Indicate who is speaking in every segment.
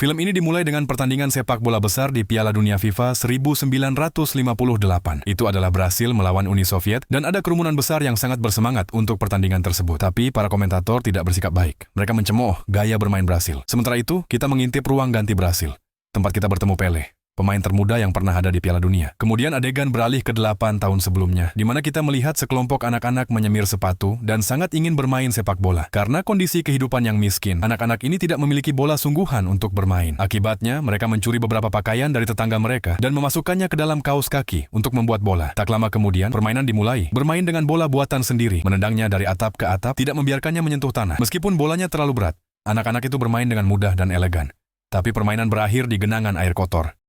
Speaker 1: Film ini dimulai dengan pertandingan sepak bola besar di Piala Dunia FIFA 1958. Itu adalah Brasil melawan Uni Soviet dan ada kerumunan besar yang sangat bersemangat untuk pertandingan tersebut. Tapi para komentator tidak bersikap baik. Mereka mencemooh gaya bermain Brasil. Sementara itu, kita mengintip ruang ganti Brasil, tempat kita bertemu Pele, pemain termuda yang pernah ada di Piala Dunia. Kemudian adegan beralih ke 8 tahun sebelumnya, di mana kita melihat sekelompok anak-anak menyemir sepatu dan sangat ingin bermain sepak bola. Karena kondisi kehidupan yang miskin, anak-anak ini tidak memiliki bola sungguhan untuk bermain. Akibatnya, mereka mencuri beberapa pakaian dari tetangga mereka dan memasukkannya ke dalam kaos kaki untuk membuat bola. Tak lama kemudian, permainan dimulai. Bermain dengan bola buatan sendiri, menendangnya dari atap ke atap, tidak membiarkannya menyentuh tanah. Meskipun bolanya terlalu berat, anak-anak itu bermain dengan mudah dan elegan. Tapi permainan berakhir di genangan air kotor.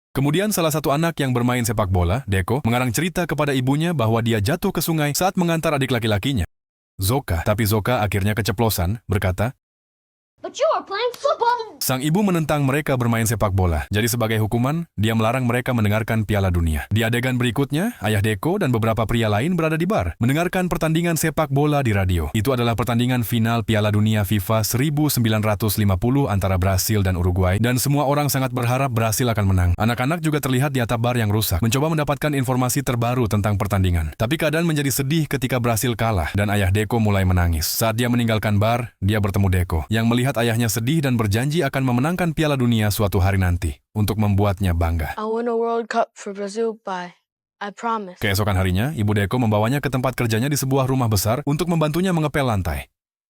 Speaker 1: Kemudian salah satu anak yang bermain sepak bola, Deco, mengarang cerita kepada ibunya bahwa dia jatuh ke sungai saat mengantar adik laki-lakinya, Zoka. Tapi Zoka akhirnya keceplosan, berkata,
Speaker 2: But you are playing football!
Speaker 1: sang ibu menentang mereka bermain sepak bola. Jadi sebagai hukuman, dia melarang mereka mendengarkan Piala Dunia. Di adegan berikutnya, ayah Deco dan beberapa pria lain berada di bar, mendengarkan pertandingan sepak bola di radio. Itu adalah pertandingan final Piala Dunia FIFA 1950 antara Brasil dan Uruguay, dan semua orang sangat berharap Brasil akan menang. Anak-anak juga terlihat di atap bar yang rusak, mencoba mendapatkan informasi terbaru tentang pertandingan. Tapi keadaan menjadi sedih ketika Brasil kalah, dan ayah Deco mulai menangis. Saat dia meninggalkan bar, dia bertemu Deco, yang melihat ayahnya sedih dan berjanji akan memenangkan Piala Dunia suatu hari nanti untuk membuatnya bangga.
Speaker 2: I'll win a World Cup for Brazil by, I promise.
Speaker 1: Keesokan harinya, Ibu Deco membawanya ke tempat kerjanya di sebuah rumah besar untuk membantunya mengepel lantai.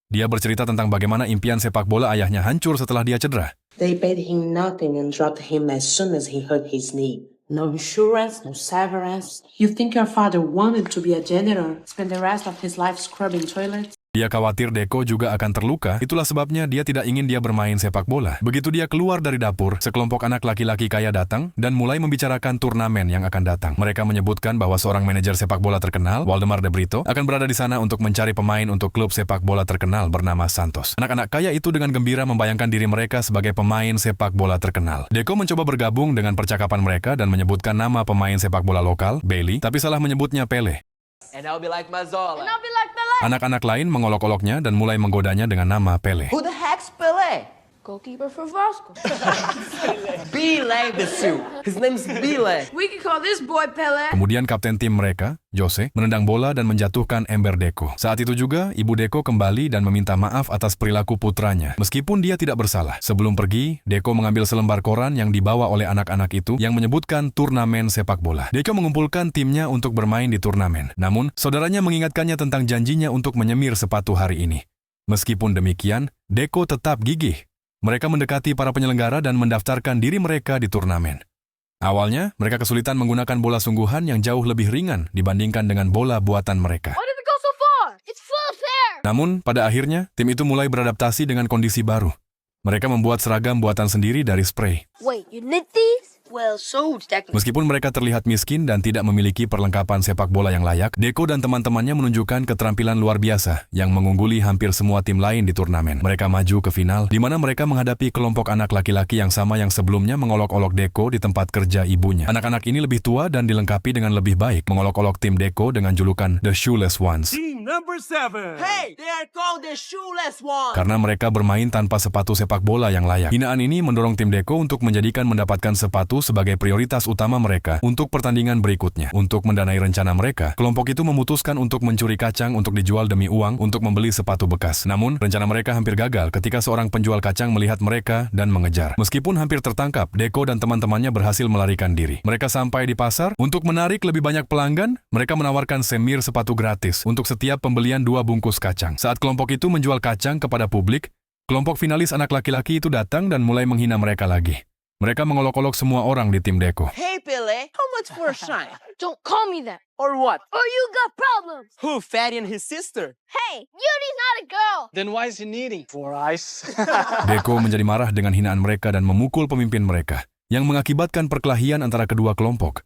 Speaker 1: Dia bercerita tentang bagaimana impian sepak bola ayahnya hancur setelah dia cedera.
Speaker 3: They paid him nothing and dropped him as soon as he hurt his knee. No insurance, no severance. You think your father wanted to be a janitor, spend the rest of his life scrubbing toilets?
Speaker 1: Dia khawatir Deco juga akan terluka, itulah sebabnya dia tidak ingin dia bermain sepak bola. Begitu dia keluar dari dapur, sekelompok anak laki-laki kaya datang dan mulai membicarakan turnamen yang akan datang. Mereka menyebutkan bahwa seorang manajer sepak bola terkenal, Waldemar De Brito, akan berada di sana untuk mencari pemain untuk klub sepak bola terkenal bernama Santos. Anak-anak kaya itu dengan gembira membayangkan diri mereka sebagai pemain sepak bola terkenal. Deco mencoba bergabung dengan percakapan mereka dan menyebutkan nama pemain sepak bola lokal, Bailey, tapi salah menyebutnya Pele.
Speaker 4: And I'll be like Mazzola.
Speaker 2: And I'll be like Pelé!
Speaker 1: Anak-anak lain mengolok-oloknya dan mulai menggodanya dengan nama Pele.
Speaker 4: Who the heck's Pelé?
Speaker 2: Goalkeeper for Vasco.
Speaker 4: Bile, Bisu. His name's Bile.
Speaker 2: We can call this boy Pelé.
Speaker 1: Kemudian kapten tim mereka, Jose, menendang bola dan menjatuhkan ember Deco. Saat itu juga, Ibu Deco kembali dan meminta maaf atas perilaku putranya, meskipun dia tidak bersalah. Sebelum pergi, Deco mengambil selembar koran yang dibawa oleh anak-anak itu yang menyebutkan turnamen sepak bola. Deco mengumpulkan timnya untuk bermain di turnamen. Namun, saudaranya mengingatkannya tentang janjinya untuk menyemir sepatu hari ini. Meskipun demikian, Deco tetap gigih. Mereka mendekati para penyelenggara dan mendaftarkan diri mereka di turnamen. Awalnya, mereka kesulitan menggunakan bola sungguhan yang jauh lebih ringan dibandingkan dengan bola buatan mereka.
Speaker 2: Why did it go so far? It's full of air!
Speaker 1: Namun, pada akhirnya, tim itu mulai beradaptasi dengan kondisi baru. Mereka membuat seragam buatan sendiri dari spray.
Speaker 2: Wait, you knit these?
Speaker 3: Well, so technically.
Speaker 1: Meskipun mereka terlihat miskin dan tidak memiliki perlengkapan sepak bola yang layak, Deco dan teman-temannya menunjukkan keterampilan luar biasa yang mengungguli hampir semua tim lain di turnamen. Mereka maju ke final, di mana mereka menghadapi kelompok anak laki-laki yang sama yang sebelumnya mengolok-olok Deco di tempat kerja ibunya. Anak-anak ini lebih tua dan dilengkapi dengan lebih baik, mengolok-olok tim Deco dengan julukan The Shoeless Ones.
Speaker 5: Team number 7.
Speaker 4: Hey, they are called the shoeless one.
Speaker 1: Karena mereka bermain tanpa sepatu sepak bola yang layak. Hinaan ini mendorong tim Deco untuk menjadikan mendapatkan sepatu sebagai prioritas utama mereka untuk pertandingan berikutnya. Untuk mendanai rencana mereka, kelompok itu memutuskan untuk mencuri kacang untuk dijual demi uang untuk membeli sepatu bekas. Namun, rencana mereka hampir gagal ketika seorang penjual kacang melihat mereka dan mengejar. Meskipun hampir tertangkap, Deco dan teman-temannya berhasil melarikan diri. Mereka sampai di pasar, untuk menarik lebih banyak pelanggan, mereka menawarkan semir sepatu gratis untuk setiap pembelian 2 bungkus kacang. Saat kelompok itu menjual kacang kepada publik, kelompok finalis anak laki-laki itu datang dan mulai menghina mereka lagi. Mereka mengolok-olok semua orang di tim Deco.
Speaker 4: Hey, Pelé, how much for a shine?
Speaker 2: Don't call me that.
Speaker 4: Or what?
Speaker 2: Or you got problems.
Speaker 4: Who, Fatty and his sister?
Speaker 2: Hey, Yudi's not a girl.
Speaker 5: Then why is he needing 4 eyes?
Speaker 1: Deco menjadi marah dengan hinaan mereka dan memukul pemimpin mereka, yang mengakibatkan perkelahian antara kedua kelompok.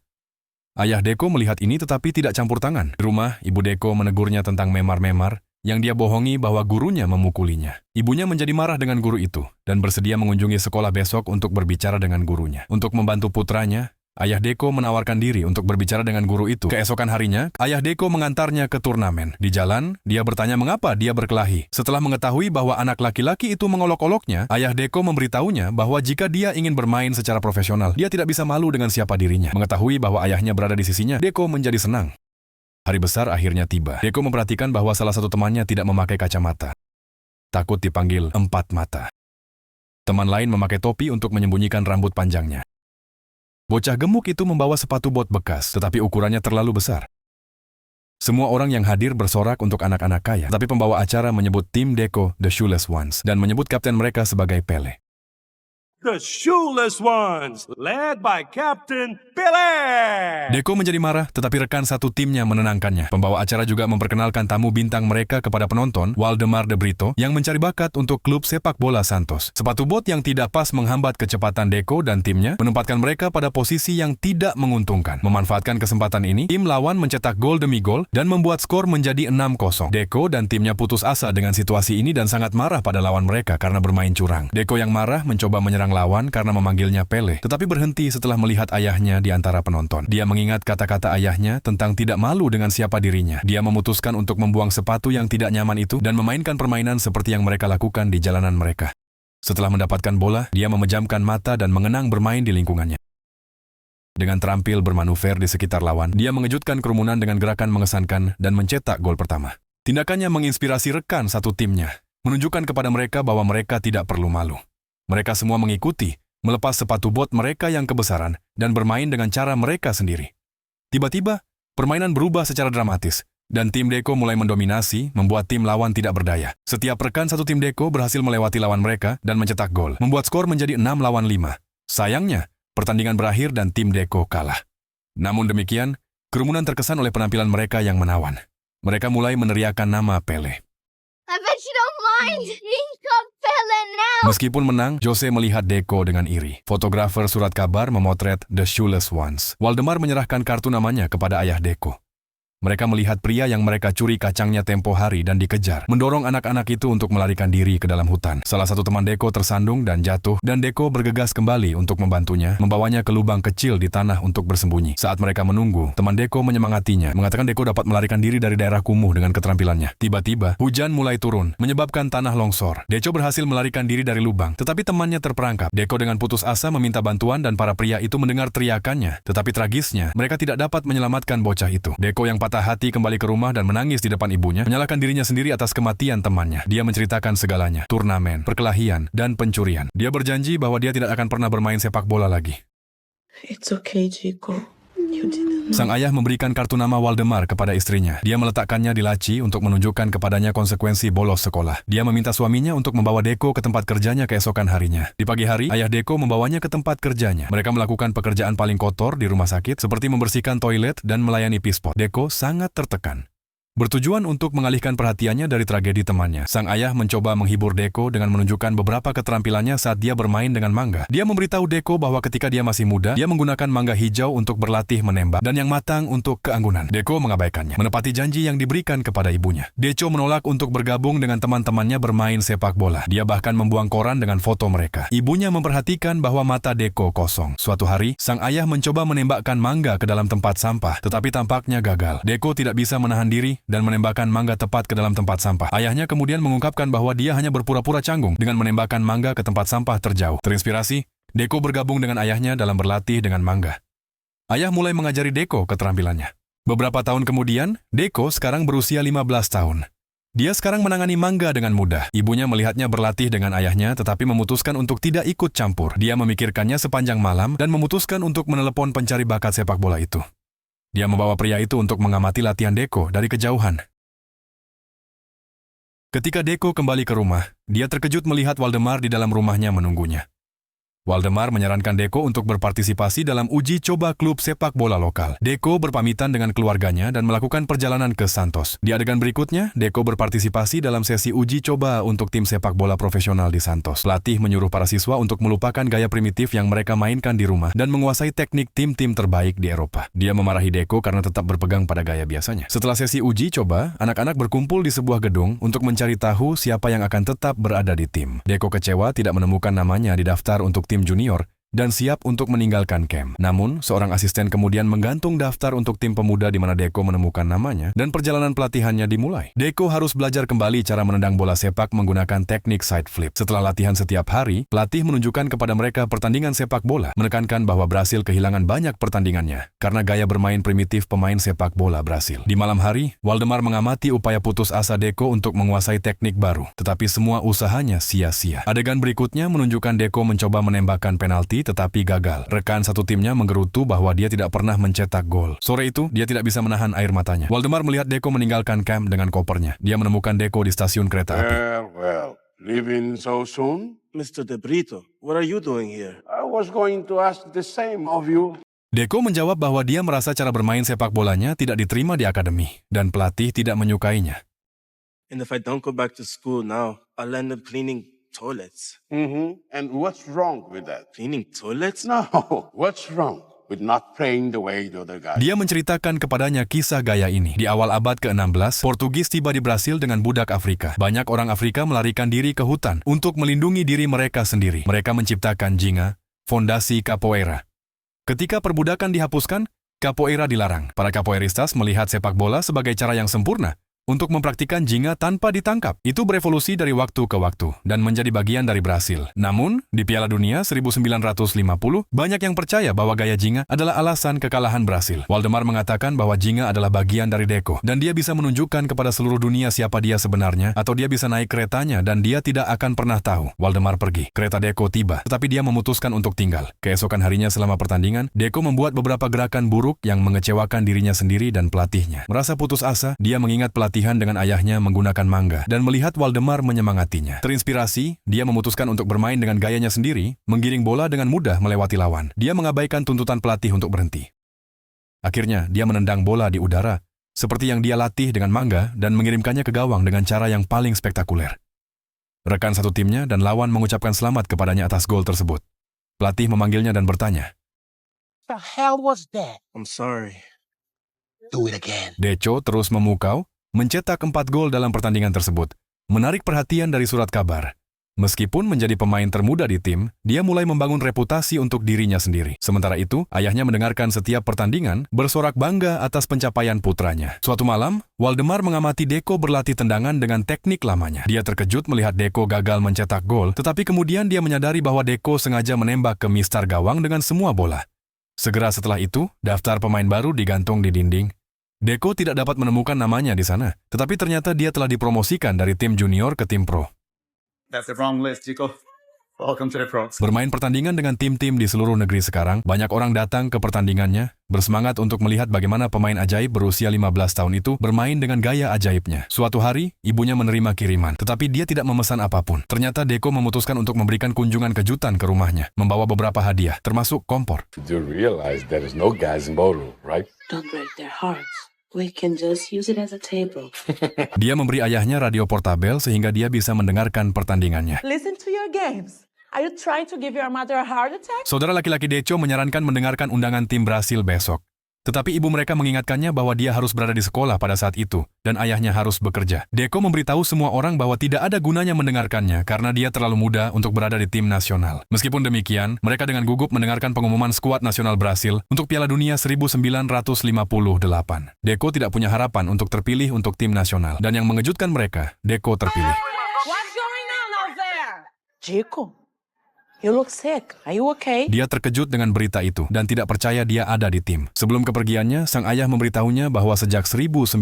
Speaker 1: Ayah Deco melihat ini tetapi tidak campur tangan. Di rumah, Ibu Deco menegurnya tentang memar-memar, yang dia bohongi bahwa gurunya memukulinya. Ibunya menjadi marah dengan guru itu dan bersedia mengunjungi sekolah besok untuk berbicara dengan gurunya. Untuk membantu putranya, Ayah Deko menawarkan diri untuk berbicara dengan guru itu. Keesokan harinya, ayah Deko mengantarnya ke turnamen. Di jalan, dia bertanya mengapa dia berkelahi. Setelah mengetahui bahwa anak laki-laki itu mengolok-oloknya, ayah Deko memberitahunya bahwa jika dia ingin bermain secara profesional, dia tidak bisa malu dengan siapa dirinya. Mengetahui bahwa ayahnya berada di sisinya, Deko menjadi senang. Hari besar akhirnya tiba. Deko memperhatikan bahwa salah satu temannya tidak memakai kacamata. Takut dipanggil empat mata. Teman lain memakai topi untuk menyembunyikan rambut panjangnya. Bocah gemuk itu membawa sepatu bot bekas, tetapi ukurannya terlalu besar. Semua orang yang hadir bersorak untuk anak-anak kaya, tapi pembawa acara menyebut tim Deko The Shoeless Ones dan menyebut kapten mereka sebagai Pele.
Speaker 5: The Shoeless Ones, led by Captain Pele.
Speaker 1: Deko menjadi marah, tetapi rekan satu timnya menenangkannya. Pembawa acara juga memperkenalkan tamu bintang mereka kepada penonton, Waldemar de Brito, yang mencari bakat untuk klub sepak bola Santos. Sepatu bot yang tidak pas menghambat kecepatan Deko dan timnya, menempatkan mereka pada posisi yang tidak menguntungkan. Memanfaatkan kesempatan ini, tim lawan mencetak gol demi gol dan membuat skor menjadi 6-0. Deko dan timnya putus asa dengan situasi ini dan sangat marah pada lawan mereka karena bermain curang. Deko yang marah mencoba menyerang lawan karena memanggilnya Pele, tetapi berhenti setelah melihat ayahnya di antara penonton. Dia mengingat kata-kata ayahnya tentang tidak malu dengan siapa dirinya. Dia memutuskan untuk membuang sepatu yang tidak nyaman itu dan memainkan permainan seperti yang mereka lakukan di jalanan mereka. Setelah mendapatkan bola, dia memejamkan mata dan mengenang bermain di lingkungannya. Dengan terampil bermanuver di sekitar lawan, dia mengejutkan kerumunan dengan gerakan mengesankan dan mencetak gol pertama. Tindakannya menginspirasi rekan satu timnya, menunjukkan kepada mereka bahwa mereka tidak perlu malu. Mereka semua mengikuti, melepas sepatu bot mereka yang kebesaran, dan bermain dengan cara mereka sendiri. Tiba-tiba, permainan berubah secara dramatis, dan tim Deko mulai mendominasi, membuat tim lawan tidak berdaya. Setiap rekan satu tim Deko berhasil melewati lawan mereka dan mencetak gol, membuat skor menjadi 6-5. Sayangnya, pertandingan berakhir dan tim Deko kalah. Namun demikian, kerumunan terkesan oleh penampilan mereka yang menawan. Mereka mulai meneriakkan nama Pele.
Speaker 2: I bet you don't mind being called Pele now.
Speaker 1: Meskipun menang, Jose melihat Deko dengan iri. Fotografer surat kabar memotret The Shoeless Ones. Waldemar menyerahkan kartu namanya kepada ayah Deko. Mereka melihat pria yang mereka curi kacangnya tempo hari dan dikejar, mendorong anak-anak itu untuk melarikan diri ke dalam hutan. Salah satu teman Deko tersandung dan jatuh, dan Deko bergegas kembali untuk membantunya, membawanya ke lubang kecil di tanah untuk bersembunyi. Saat mereka menunggu, teman Deko menyemangatinya, mengatakan Deko dapat melarikan diri dari daerah kumuh dengan keterampilannya. Tiba-tiba, hujan mulai turun, menyebabkan tanah longsor. Deko berhasil melarikan diri dari lubang, tetapi temannya terperangkap. Deko dengan putus asa meminta bantuan dan para pria itu mendengar teriakannya. Tetapi tragisnya, mereka tidak dapat menyelamatkan bocah itu. Deko yang patah hati kembali ke rumah dan menangis di depan ibunya, menyalahkan dirinya sendiri atas kematian temannya. Dia menceritakan segalanya, turnamen, perkelahian, dan pencurian. Dia berjanji bahwa dia tidak akan pernah bermain sepak bola lagi.
Speaker 3: It's okay, Chico. You didn't.
Speaker 1: Sang ayah memberikan kartu nama Waldemar kepada istrinya. Dia meletakkannya di laci untuk menunjukkan kepadanya konsekuensi bolos sekolah. Dia meminta suaminya untuk membawa Deko ke tempat kerjanya keesokan harinya. Di pagi hari, ayah Deko membawanya ke tempat kerjanya. Mereka melakukan pekerjaan paling kotor di rumah sakit, seperti membersihkan toilet dan melayani pispot. Deko sangat tertekan. Bertujuan untuk mengalihkan perhatiannya dari tragedi temannya, sang ayah mencoba menghibur Deko dengan menunjukkan beberapa keterampilannya saat dia bermain dengan mangga. Dia memberitahu Deko bahwa ketika dia masih muda, dia menggunakan mangga hijau untuk berlatih menembak dan yang matang untuk keanggunan. Deko mengabaikannya, menepati janji yang diberikan kepada ibunya. Deko menolak untuk bergabung dengan teman-temannya bermain sepak bola. Dia bahkan membuang koran dengan foto mereka. Ibunya memperhatikan bahwa mata Deko kosong. Suatu hari, sang ayah mencoba menembakkan mangga ke dalam tempat sampah, tetapi tampaknya gagal. Deko tidak bisa menahan diri dan menembakkan mangga tepat ke dalam tempat sampah. Ayahnya kemudian mengungkapkan bahwa dia hanya berpura-pura canggung dengan menembakkan mangga ke tempat sampah terjauh. Terinspirasi, Deko bergabung dengan ayahnya dalam berlatih dengan mangga. Ayah mulai mengajari Deko keterampilannya. Beberapa tahun kemudian, Deko sekarang berusia 15 tahun. Dia sekarang menangani mangga dengan mudah. Ibunya melihatnya berlatih dengan ayahnya tetapi memutuskan untuk tidak ikut campur. Dia memikirkannya sepanjang malam dan memutuskan untuk menelepon pencari bakat sepak bola itu. Dia membawa pria itu untuk mengamati latihan Deko dari kejauhan. Ketika Deko kembali ke rumah, dia terkejut melihat Waldemar di dalam rumahnya menunggunya. Waldemar menyarankan Deko untuk berpartisipasi dalam uji coba klub sepak bola lokal. Deko berpamitan dengan keluarganya dan melakukan perjalanan ke Santos. Di adegan berikutnya, Deko berpartisipasi dalam sesi uji coba untuk tim sepak bola profesional di Santos. Pelatih menyuruh para siswa untuk melupakan gaya primitif yang mereka mainkan di rumah dan menguasai teknik tim-tim terbaik di Eropa. Dia memarahi Deko karena tetap berpegang pada gaya biasanya. Setelah sesi uji coba, anak-anak berkumpul di sebuah gedung untuk mencari tahu siapa yang akan tetap berada di tim. Deko kecewa tidak menemukan namanya di daftar untuk tim junior dan siap untuk meninggalkan camp. Namun, seorang asisten kemudian menggantung daftar untuk tim pemuda di mana Deco menemukan namanya dan perjalanan pelatihannya dimulai. Deco harus belajar kembali cara menendang bola sepak menggunakan teknik side flip. Setelah latihan setiap hari, pelatih menunjukkan kepada mereka pertandingan sepak bola, menekankan bahwa Brasil kehilangan banyak pertandingannya karena gaya bermain primitif pemain sepak bola Brasil. Di malam hari, Waldemar mengamati upaya putus asa Deco untuk menguasai teknik baru, tetapi semua usahanya sia-sia. Adegan berikutnya menunjukkan Deco mencoba menembakkan penalti tetapi gagal. Rekan satu timnya menggerutu bahwa dia tidak pernah mencetak gol. Sore itu, dia tidak bisa menahan air matanya. Waldemar melihat Deco meninggalkan camp dengan kopernya. Dia menemukan Deco di stasiun kereta api.
Speaker 6: Well, leaving so soon?
Speaker 7: Mr. De Brito, what are you doing here?
Speaker 6: I was going to ask the same of you.
Speaker 1: Deco menjawab bahwa dia merasa cara bermain sepak bolanya tidak diterima di akademi, dan pelatih tidak menyukainya.
Speaker 7: And if I don't go back to school now, I'll end up cleaning toilets.
Speaker 6: And what's wrong with that?
Speaker 7: Cleaning toilets?
Speaker 6: No, what's wrong with not praying the way the other guys?
Speaker 1: Dia menceritakan kepadanya kisah gaya ini. Di awal abad ke-16, Portugis tiba di Brasil dengan budak Afrika. Banyak orang Afrika melarikan diri ke hutan untuk melindungi diri mereka sendiri. Mereka menciptakan ginga, fondasi capoeira. Ketika perbudakan dihapuskan, capoeira dilarang. Para capoeiristas melihat sepak bola sebagai cara yang sempurna untuk mempraktikkan ginga tanpa ditangkap. Itu berevolusi dari waktu ke waktu dan menjadi bagian dari Brasil. Namun, di Piala Dunia 1950, banyak yang percaya bahwa gaya ginga adalah alasan kekalahan Brasil. Waldemar mengatakan bahwa ginga adalah bagian dari Deco dan dia bisa menunjukkan kepada seluruh dunia siapa dia sebenarnya, atau dia bisa naik keretanya dan dia tidak akan pernah tahu. Waldemar pergi. Kereta Deco tiba, tetapi dia memutuskan untuk tinggal. Keesokan harinya selama pertandingan, Deco membuat beberapa gerakan buruk yang mengecewakan dirinya sendiri dan pelatihnya. Merasa putus asa, dia mengingat pelatihan dengan ayahnya menggunakan mangga dan melihat Waldemar menyemangatinya. Terinspirasi, dia memutuskan untuk bermain dengan gayanya sendiri, menggiring bola dengan mudah melewati lawan. Dia mengabaikan tuntutan pelatih untuk berhenti. Akhirnya, dia menendang bola di udara, seperti yang dia latih dengan mangga dan mengirimkannya ke gawang dengan cara yang paling spektakuler. Rekan satu timnya dan lawan mengucapkan selamat kepadanya atas gol tersebut. Pelatih memanggilnya dan bertanya,
Speaker 4: The hell was that?
Speaker 7: I'm sorry.
Speaker 4: Do it again.
Speaker 1: Deco terus memukau, mencetak 4 gol dalam pertandingan tersebut, menarik perhatian dari surat kabar. Meskipun menjadi pemain termuda di tim, dia mulai membangun reputasi untuk dirinya sendiri. Sementara itu, ayahnya mendengarkan setiap pertandingan, bersorak bangga atas pencapaian putranya. Suatu malam, Waldemar mengamati Deco berlatih tendangan dengan teknik lamanya. Dia terkejut melihat Deco gagal mencetak gol, tetapi kemudian dia menyadari bahwa Deco sengaja menembak ke mistar gawang dengan semua bola. Segera setelah itu, daftar pemain baru digantung di dinding. Deco tidak dapat menemukan namanya di sana, tetapi ternyata dia telah dipromosikan dari tim junior ke tim pro.
Speaker 8: That's the wrong list, Chico. Welcome to the pros.
Speaker 1: Bermain pertandingan dengan tim-tim di seluruh negeri sekarang, banyak orang datang ke pertandingannya, bersemangat untuk melihat bagaimana pemain ajaib berusia 15 tahun itu bermain dengan gaya ajaibnya. Suatu hari, ibunya menerima kiriman, tetapi dia tidak memesan apapun. Ternyata Deco memutuskan untuk memberikan kunjungan kejutan ke rumahnya, membawa beberapa hadiah, termasuk kompor.
Speaker 6: You realize there is no gas in bottle, right?
Speaker 3: Don't break their hearts. We can just use it as a table.
Speaker 1: Dia memberi ayahnya radio portabel sehingga dia bisa mendengarkan pertandingannya.
Speaker 9: Listen to your games. Are you trying to give your mother a heart attack?
Speaker 1: Saudara laki-laki Deco menyarankan mendengarkan undangan tim Brasil besok. Tetapi ibu mereka mengingatkannya bahwa dia harus berada di sekolah pada saat itu, dan ayahnya harus bekerja. Deco memberitahu semua orang bahwa tidak ada gunanya mendengarkannya karena dia terlalu muda untuk berada di tim nasional. Meskipun demikian, mereka dengan gugup mendengarkan pengumuman skuad nasional Brasil untuk Piala Dunia 1958. Deco tidak punya harapan untuk terpilih untuk tim nasional, dan yang mengejutkan mereka, Deco terpilih.
Speaker 9: What's going on out there? Chico, you look sick. Are you okay?
Speaker 1: Dia terkejut dengan berita itu dan tidak percaya dia ada di tim. Sebelum kepergiannya, sang ayah memberitahunya bahwa sejak 1950,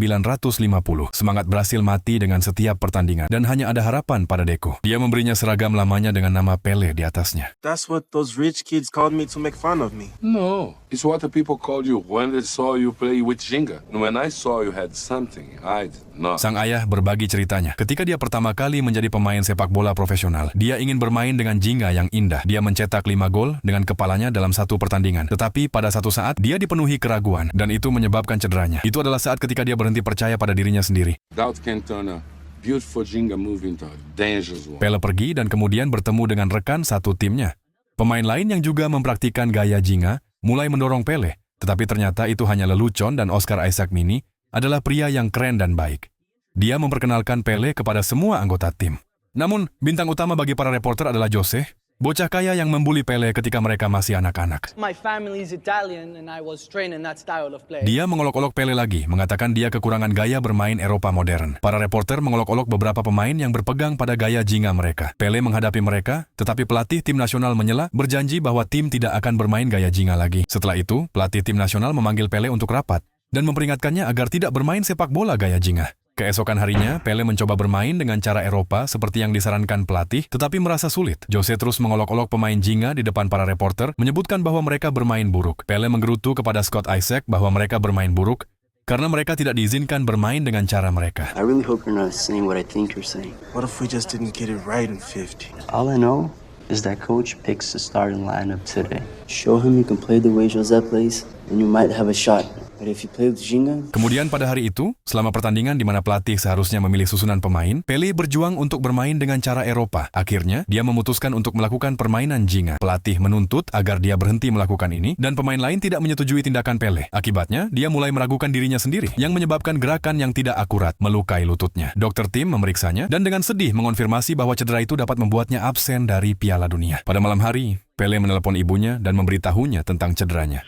Speaker 1: semangat Brasil mati dengan setiap pertandingan dan hanya ada harapan pada Deco. Dia memberinya seragam lamanya dengan nama Pele di atasnya.
Speaker 7: That's what those rich kids called me to make fun of me.
Speaker 6: No, it's what the people called you when they saw you play with Jenga. When I saw you had something, I did not.
Speaker 1: Sang ayah berbagi ceritanya. Ketika dia pertama kali menjadi pemain sepak bola profesional, dia ingin bermain dengan Jenga yang indah. Dia mencetak 5 gol dengan kepalanya dalam satu pertandingan. Tetapi pada satu saat, dia dipenuhi keraguan dan itu menyebabkan cederanya. Itu adalah saat ketika dia berhenti percaya pada dirinya sendiri.
Speaker 6: Doubt can turn a beautiful Jenga move into a dangerous one.
Speaker 1: Pele pergi dan kemudian bertemu dengan rekan satu timnya. Pemain lain yang juga mempraktikkan gaya Jenga mulai mendorong Pele, tetapi ternyata itu hanya lelucon dan Oscar Isaac Mini adalah pria yang keren dan baik. Dia memperkenalkan Pele kepada semua anggota tim. Namun, bintang utama bagi para reporter adalah Jose, Bocah kaya yang membuli Pele ketika mereka masih anak-anak.
Speaker 9: My family is Italian and I was trained in that style of play.
Speaker 1: Dia mengolok-olok Pele lagi, mengatakan dia kekurangan gaya bermain Eropa modern. Para reporter mengolok-olok beberapa pemain yang berpegang pada gaya Jinga mereka. Pele menghadapi mereka, tetapi pelatih tim nasional menyela, berjanji bahwa tim tidak akan bermain gaya Jinga lagi. Setelah itu, pelatih tim nasional memanggil Pele untuk rapat dan memperingatkannya agar tidak bermain sepak bola gaya Jinga. Keesokan harinya, Pele mencoba bermain dengan cara Eropa seperti yang disarankan pelatih, tetapi merasa sulit. Jose terus mengolok-olok pemain Jinga di depan para reporter, menyebutkan bahwa mereka bermain buruk. Pele menggerutu kepada Scott Isaac bahwa mereka bermain buruk karena mereka tidak diizinkan bermain dengan cara mereka.
Speaker 10: I really hope you're not saying what I think you're saying.
Speaker 7: What if we just didn't get it right in 50?
Speaker 10: All I know is that coach picks the starting lineup today. Show him you can play the way Jose plays, and you might have a shot. But if you play with Jinga...
Speaker 1: Kemudian pada hari itu, selama pertandingan di mana pelatih seharusnya memilih susunan pemain, Pele berjuang untuk bermain dengan cara Eropa. Akhirnya, dia memutuskan untuk melakukan permainan Jinga. Pelatih menuntut agar dia berhenti melakukan ini, dan pemain lain tidak menyetujui tindakan Pele. Akibatnya, dia mulai meragukan dirinya sendiri, yang menyebabkan gerakan yang tidak akurat melukai lututnya. Dokter tim memeriksanya, dan dengan sedih mengonfirmasi bahwa cedera itu dapat membuatnya absen dari Piala Dunia. Pada malam hari, Pele menelepon ibunya dan memberitahunya tentang cederanya.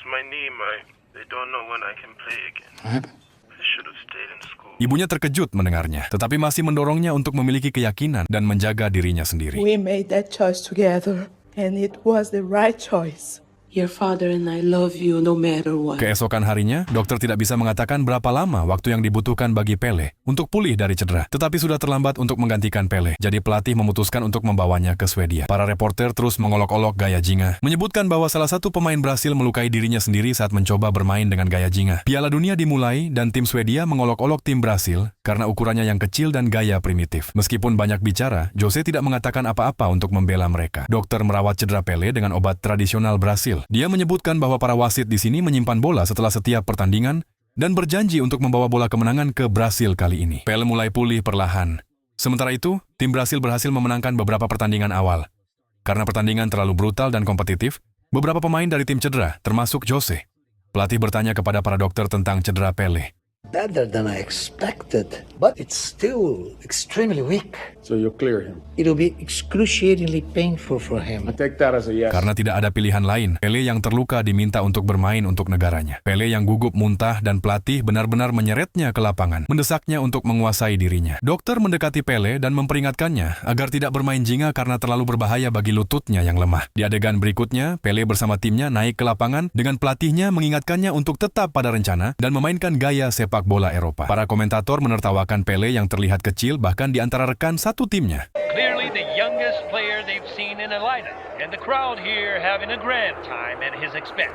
Speaker 1: Ibunya terkejut mendengarnya, tetapi masih mendorongnya untuk memiliki keyakinan dan menjaga dirinya sendiri.
Speaker 9: We made that choice together and it was the right choice.
Speaker 3: Your father and I love you no matter what.
Speaker 1: Keesokan harinya, dokter tidak bisa mengatakan berapa lama waktu yang dibutuhkan bagi Pele untuk pulih dari cedera. Tetapi sudah terlambat untuk menggantikan Pele. Jadi pelatih memutuskan untuk membawanya ke Swedia. Para reporter terus mengolok-olok gaya Jinga, menyebutkan bahwa salah satu pemain Brasil melukai dirinya sendiri saat mencoba bermain dengan gaya Jinga. Piala Dunia dimulai dan tim Swedia mengolok-olok tim Brasil karena ukurannya yang kecil dan gaya primitif. Meskipun banyak bicara, Jose tidak mengatakan apa-apa untuk membela mereka. Dokter merawat cedera Pele dengan obat tradisional Brasil. Dia menyebutkan bahwa para wasit di sini menyimpan bola setelah setiap pertandingan dan berjanji untuk membawa bola kemenangan ke Brasil kali ini. Pele mulai pulih perlahan. Sementara itu, tim Brasil berhasil memenangkan beberapa pertandingan awal. Karena pertandingan terlalu brutal dan kompetitif, beberapa pemain dari tim cedera, termasuk Jose. Pelatih bertanya kepada para dokter tentang cedera Pele.
Speaker 4: Better than I expected, but it's still extremely weak.
Speaker 5: So you clear him.
Speaker 4: It'll be excruciatingly painful for him.
Speaker 5: I take that as a yes.
Speaker 1: Karena tidak ada pilihan lain, Pele yang terluka diminta untuk bermain untuk negaranya. Pele yang gugup muntah dan pelatih benar-benar menyeretnya ke lapangan, mendesaknya untuk menguasai dirinya. Dokter mendekati Pele dan memperingatkannya agar tidak bermain Jinga karena terlalu berbahaya bagi lututnya yang lemah. Di adegan berikutnya, Pele bersama timnya naik ke lapangan dengan pelatihnya mengingatkannya untuk tetap pada rencana dan memainkan gaya sepak bola Eropa. Para komentator menertawakan Pele yang terlihat kecil bahkan di antara rekan satu timnya.
Speaker 11: Clearly the youngest player they've seen in a lineup, and the crowd here having a grand time at his expense.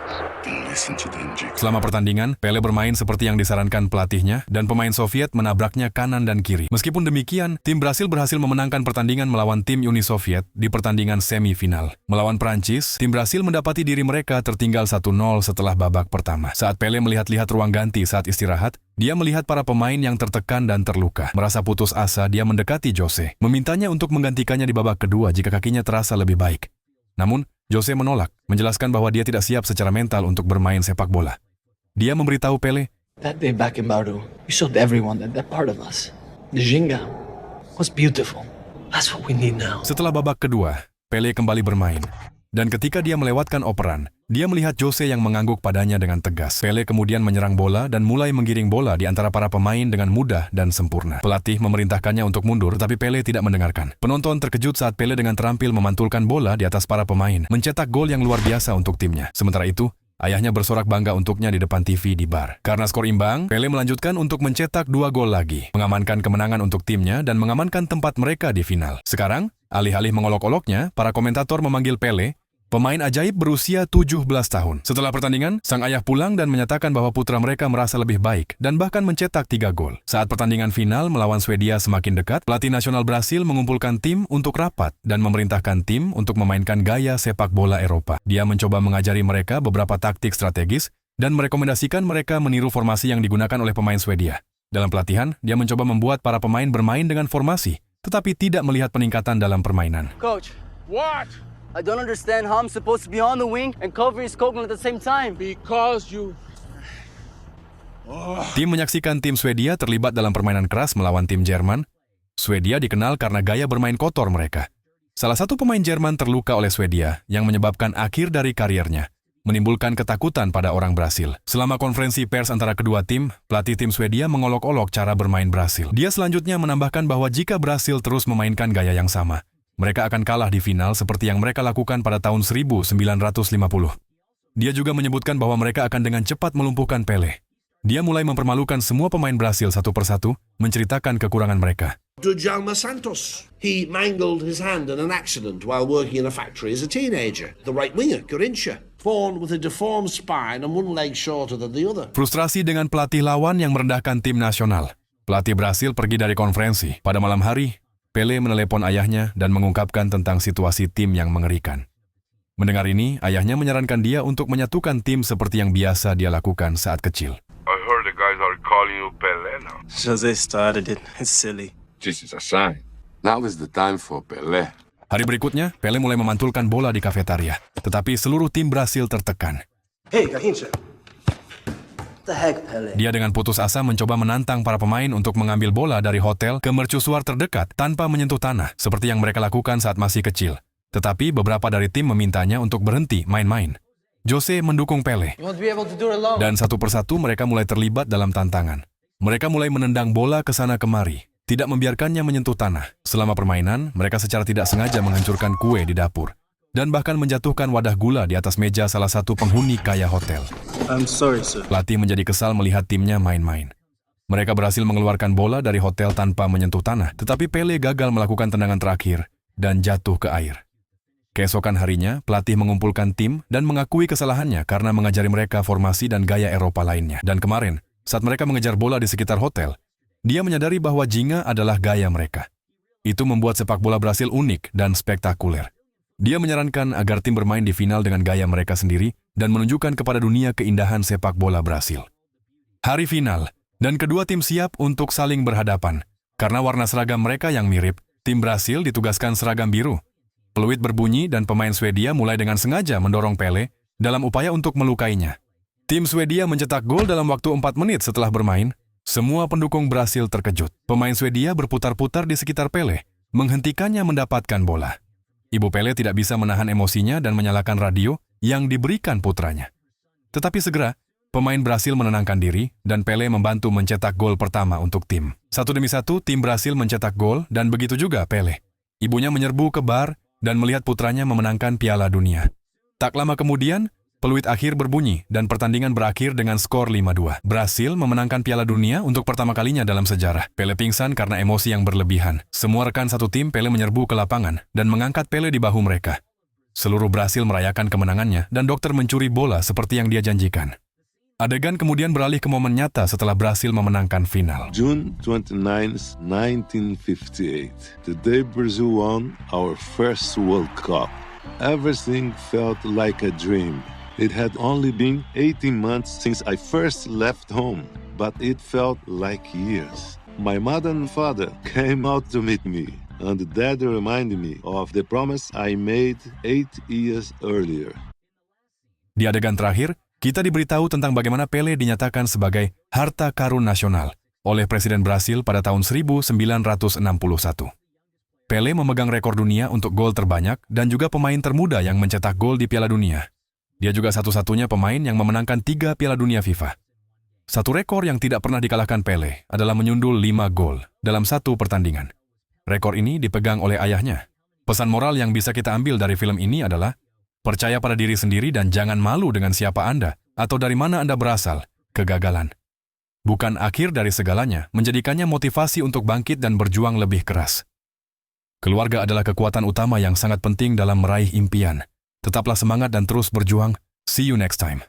Speaker 1: Selama pertandingan, Pele bermain seperti yang disarankan pelatihnya dan pemain Soviet menabraknya kanan dan kiri. Meskipun demikian, tim Brasil berhasil memenangkan pertandingan melawan tim Uni Soviet di pertandingan semifinal. Melawan Prancis, tim Brasil mendapati diri mereka tertinggal 1-0 setelah babak pertama. Saat Pele melihat-lihat ruang ganti saat istirahat, dia melihat para pemain yang tertekan dan terluka. Merasa putus asa, dia mendekati Jose, memintanya untuk menggantikannya di babak kedua jika kakinya terasa lebih baik. Namun, Jose menolak, menjelaskan bahwa dia tidak siap secara mental untuk bermain sepak bola. Dia memberitahu Pele,
Speaker 12: That day back in Bauru, we showed everyone that part of us, the Jinga, was beautiful. That's what we need now.
Speaker 1: Setelah babak kedua, Pele kembali bermain. Dan ketika dia melewatkan operan, dia melihat Jose yang mengangguk padanya dengan tegas. Pele kemudian menyerang bola dan mulai menggiring bola di antara para pemain dengan mudah dan sempurna. Pelatih memerintahkannya untuk mundur, tapi Pele tidak mendengarkan. Penonton terkejut saat Pele dengan terampil memantulkan bola di atas para pemain, mencetak gol yang luar biasa untuk timnya. Sementara itu, ayahnya bersorak bangga untuknya di depan TV di bar. Karena skor imbang, Pele melanjutkan untuk mencetak 2 gol lagi, mengamankan kemenangan untuk timnya dan mengamankan tempat mereka di final. Sekarang, alih-alih mengolok-oloknya, para komentator memanggil Pele pemain ajaib berusia 17 tahun. Setelah pertandingan, sang ayah pulang dan menyatakan bahwa putra mereka merasa lebih baik dan bahkan mencetak 3 gol. Saat pertandingan final melawan Swedia semakin dekat, pelatih nasional Brasil mengumpulkan tim untuk rapat dan memerintahkan tim untuk memainkan gaya sepak bola Eropa. Dia mencoba mengajari mereka beberapa taktik strategis dan merekomendasikan mereka meniru formasi yang digunakan oleh pemain Swedia. Dalam pelatihan, dia mencoba membuat para pemain bermain dengan formasi, tetapi tidak melihat peningkatan dalam permainan.
Speaker 12: Coach,
Speaker 5: What?
Speaker 12: I don't understand how I'm supposed to be on the wing and cover his Copeland at the same time.
Speaker 5: Because you...
Speaker 1: Tim menyaksikan tim Swedia terlibat dalam permainan keras melawan tim Jerman. Swedia dikenal karena gaya bermain kotor mereka. Salah satu pemain Jerman terluka oleh Swedia yang menyebabkan akhir dari karirnya, menimbulkan ketakutan pada orang Brasil. Selama konferensi pers antara kedua tim, pelatih tim Swedia mengolok-olok cara bermain Brasil. Dia selanjutnya menambahkan bahwa jika Brasil terus memainkan gaya yang sama, mereka akan kalah di final seperti yang mereka lakukan pada tahun 1950. Dia juga menyebutkan bahwa mereka akan dengan cepat melumpuhkan Pelé. Dia mulai mempermalukan semua pemain Brasil satu persatu, menceritakan kekurangan mereka.
Speaker 13: Djalma Santos. He mangled his hand in an accident while working in a factory as a teenager. The right winger, Garrincha, born with a deformed spine and one leg shorter than the other.
Speaker 1: Frustrasi dengan pelatih lawan yang merendahkan tim nasional. Pelatih Brasil pergi dari konferensi. Pada malam hari, Pelé menelepon ayahnya dan mengungkapkan tentang situasi tim yang mengerikan. Mendengar ini, ayahnya menyarankan dia untuk menyatukan tim seperti yang biasa dia lakukan saat kecil.
Speaker 6: I heard the guys are calling you Pelé now.
Speaker 7: Jose started it. It's silly.
Speaker 6: This is a sign. Now is the time for Pelé.
Speaker 1: Hari berikutnya, Pelé mulai memantulkan bola di kafetaria. Tetapi seluruh tim Brasil tertekan.
Speaker 12: Hey, Garrincha.
Speaker 10: The heck, Pelé?
Speaker 1: Dia dengan putus asa mencoba menantang para pemain untuk mengambil bola dari hotel ke mercusuar terdekat tanpa menyentuh tanah, seperti yang mereka lakukan saat masih kecil. Tetapi beberapa dari tim memintanya untuk berhenti main-main. Jose mendukung Pelé. Dan satu persatu mereka mulai terlibat dalam tantangan. Mereka mulai menendang bola ke sana kemari, tidak membiarkannya menyentuh tanah. Selama permainan, mereka secara tidak sengaja menghancurkan kue di dapur, dan bahkan menjatuhkan wadah gula di atas meja salah satu penghuni kaya hotel.
Speaker 7: I'm sorry, sir.
Speaker 1: Pelatih menjadi kesal melihat timnya main-main. Mereka berhasil mengeluarkan bola dari hotel tanpa menyentuh tanah, tetapi Pelé gagal melakukan tendangan terakhir dan jatuh ke air. Keesokan harinya, pelatih mengumpulkan tim dan mengakui kesalahannya karena mengajari mereka formasi dan gaya Eropa lainnya. Dan kemarin, saat mereka mengejar bola di sekitar hotel, dia menyadari bahwa Ginga adalah gaya mereka. Itu membuat sepak bola Brasil unik dan spektakuler. Dia menyarankan agar tim bermain di final dengan gaya mereka sendiri dan menunjukkan kepada dunia keindahan sepak bola Brasil. Hari final, dan kedua tim siap untuk saling berhadapan. Karena warna seragam mereka yang mirip, tim Brasil ditugaskan seragam biru. Peluit berbunyi dan pemain Swedia mulai dengan sengaja mendorong Pelé dalam upaya untuk melukainya. Tim Swedia mencetak gol dalam waktu 4 menit setelah bermain. Semua pendukung Brasil terkejut. Pemain Swedia berputar-putar di sekitar Pelé, menghentikannya mendapatkan bola. Ibu Pelé tidak bisa menahan emosinya dan menyalakan radio yang diberikan putranya. Tetapi segera, pemain Brasil menenangkan diri dan Pelé membantu mencetak gol pertama untuk tim. Satu demi satu, tim Brasil mencetak gol dan begitu juga Pelé. Ibunya menyerbu ke bar dan melihat putranya memenangkan Piala Dunia. Tak lama kemudian, peluit akhir berbunyi dan pertandingan berakhir dengan skor 5-2. Brasil memenangkan Piala Dunia untuk pertama kalinya dalam sejarah. Pelé pingsan karena emosi yang berlebihan. Semua rekan satu tim Pelé menyerbu ke lapangan dan mengangkat Pelé di bahu mereka. Seluruh Brasil merayakan kemenangannya dan dokter mencuri bola seperti yang dia janjikan. Adegan kemudian beralih ke momen nyata setelah Brasil memenangkan final.
Speaker 6: June 29, 1958. The day Brazil won our first World Cup. Everything felt like a dream. It had only been 18 months since I first left home, but it felt like years. My mother and father came out to meet me, and Dad reminded me of the promise I made 8 years earlier.
Speaker 1: Di adegan terakhir, kita diberitahu tentang bagaimana Pelé dinyatakan sebagai harta karun nasional oleh Presiden Brasil pada tahun 1961. Pelé memegang rekor dunia untuk gol terbanyak dan juga pemain termuda yang mencetak gol di Piala Dunia. Dia juga satu-satunya pemain yang memenangkan 3 Piala Dunia FIFA. Satu rekor yang tidak pernah dikalahkan Pelé adalah menyundul 5 gol dalam satu pertandingan. Rekor ini dipegang oleh ayahnya. Pesan moral yang bisa kita ambil dari film ini adalah percaya pada diri sendiri dan jangan malu dengan siapa Anda atau dari mana Anda berasal. Kegagalan bukan akhir dari segalanya, menjadikannya motivasi untuk bangkit dan berjuang lebih keras. Keluarga adalah kekuatan utama yang sangat penting dalam meraih impian. Tetaplah semangat dan terus berjuang. See you next time.